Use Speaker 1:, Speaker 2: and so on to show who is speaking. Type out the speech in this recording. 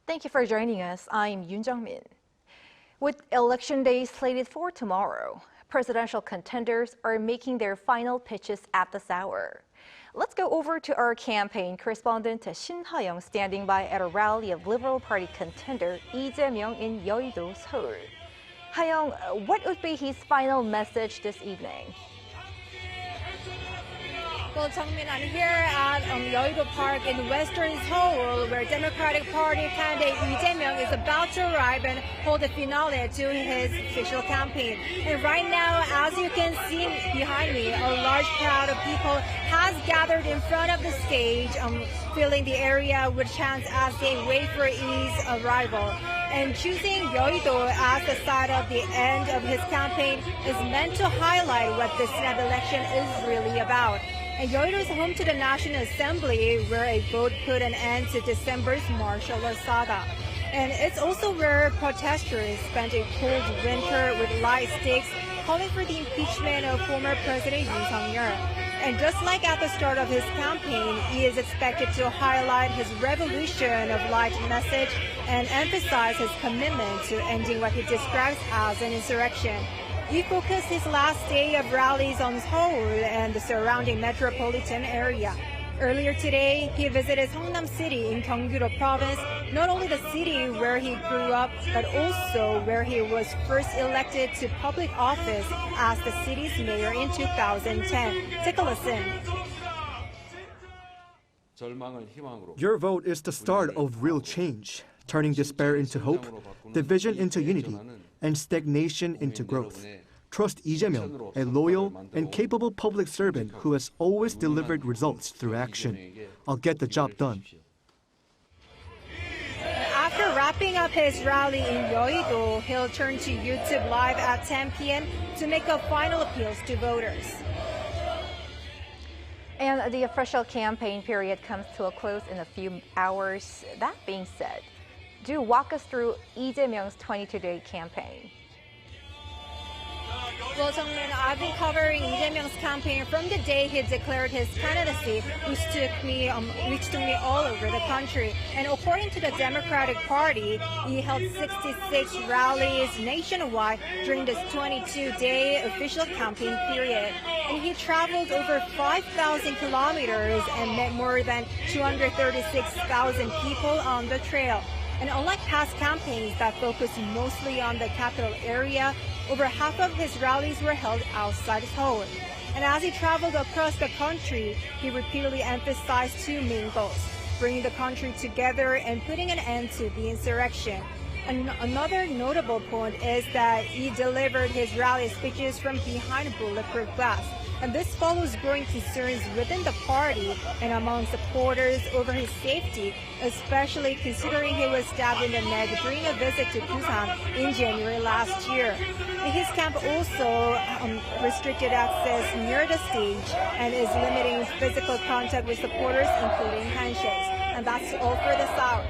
Speaker 1: Thank you for joining us. I'm Yoon Jung-min. With Election Day slated for tomorrow, presidential contenders are making their final pitches at this hour. Let's go over to our campaign correspondent Shin Ha-young standing by at a rally of Liberal Party contender Lee Jae-myung in Yeouido, Seoul. Ha-young, what would be his final message this evening?
Speaker 2: Well, Jung-min, I'm here at Yeouido Park in western Seoul, where Democratic Party candidate Lee Jae-myung is about to arrive and hold the finale to his official campaign. And right now, as you can see behind me, a large crowd of people has gathered in front of the stage, filling the area with chants as they wait for Lee's arrival. And choosing Yeouido as the site of the end of his campaign is meant to highlight what this snap election is really about. And Yeouido is home to the National Assembly, where a vote put an end to December's martial law saga. And it's also where protesters spent a cold winter with light sticks calling for the impeachment of former President Yoon Jung-min. And just like at the start of his campaign, he is expected to highlight his revolution of light message and emphasize his commitment to ending what he describes as an insurrection. He focused his last day of rallies on Seoul and the surrounding metropolitan area. Earlier today, he visited Seongnam City in Gyeonggi-do Province, not only the city where he grew up, but also where he was first elected to public office as the city's mayor in 2010. Take a listen.
Speaker 3: Your vote is the start of real change, turning despair into hope, division into unity, and stagnation into growth. Trust Lee Jae-myung, a loyal and capable public servant who has always delivered results through action. I'll get the job done.
Speaker 2: After wrapping up his rally in Yeouido, he'll turn to YouTube Live at 10 p.m. to make a final appeals to voters.
Speaker 1: And the official campaign period comes to a close in a few hours. That being said, do walk us through Lee Jae-myung's 22-day campaign.
Speaker 2: Well, Jung-min, I've been covering Lee Jae-myung's campaign from the day he declared his candidacy, which took me all over the country. And according to the Democratic Party, he held 66 rallies nationwide during this 22-day official campaign period. And he traveled over 5,000 kilometers and met more than 236,000 people on the trail. And unlike past campaigns that focused mostly on the capital area, over half of his rallies were held outside Seoul. And as he traveled across the country, he repeatedly emphasized two main goals: bringing the country together and putting an end to the insurrection. And another notable point is that he delivered his rally speeches from behind bulletproof glass. And this follows growing concerns within the party and among supporters over his safety, especially considering he was stabbed in the neck during a visit to Busan in January last year. And his camp also restricted access near the stage and is limiting physical contact with supporters, including handshakes. And that's all for this hour.